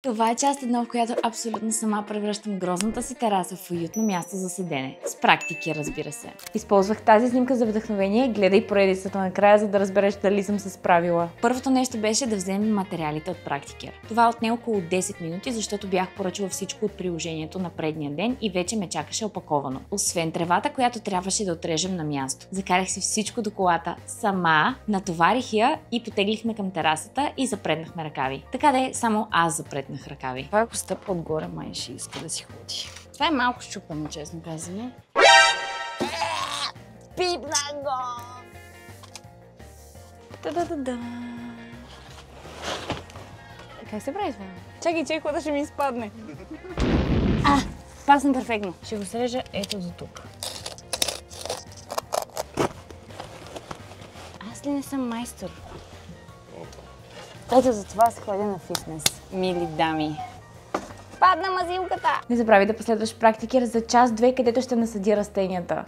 Това е част едно, в която абсолютно сама превръщам грозната си тераса в уютно място за седене. С практики, разбира се. Използвах тази снимка за вдъхновение, гледай поредицата накрая, за да разбереш дали съм се справила. Първото нещо беше да вземем материалите от практикер. Това отне около 10 минути, защото бях поръчала всичко от приложението на предния ден и вече ме чакаше опаковано. Освен тревата, която трябваше да отрежем на място. Закарах си всичко до колата сама, натоварих я и потеглихме към терасата и запретнахме ръкави. Така де, само аз запретнах ръкави. Това ако стъпа отгоре, май ще иска да си ходи. Това е малко щупано, честно казано. Пипна го! Та-да-да-да! Как се прави това? Чакай, хода ще ми изпадне. Пасна перфектно. Ще го срежа ето до тук. Аз ли не съм майстор? Ето за това се ходя на фитнес, мили дами. Падна мазилката! Не забрави да последваш практикер за час-две, където ще насади растенията.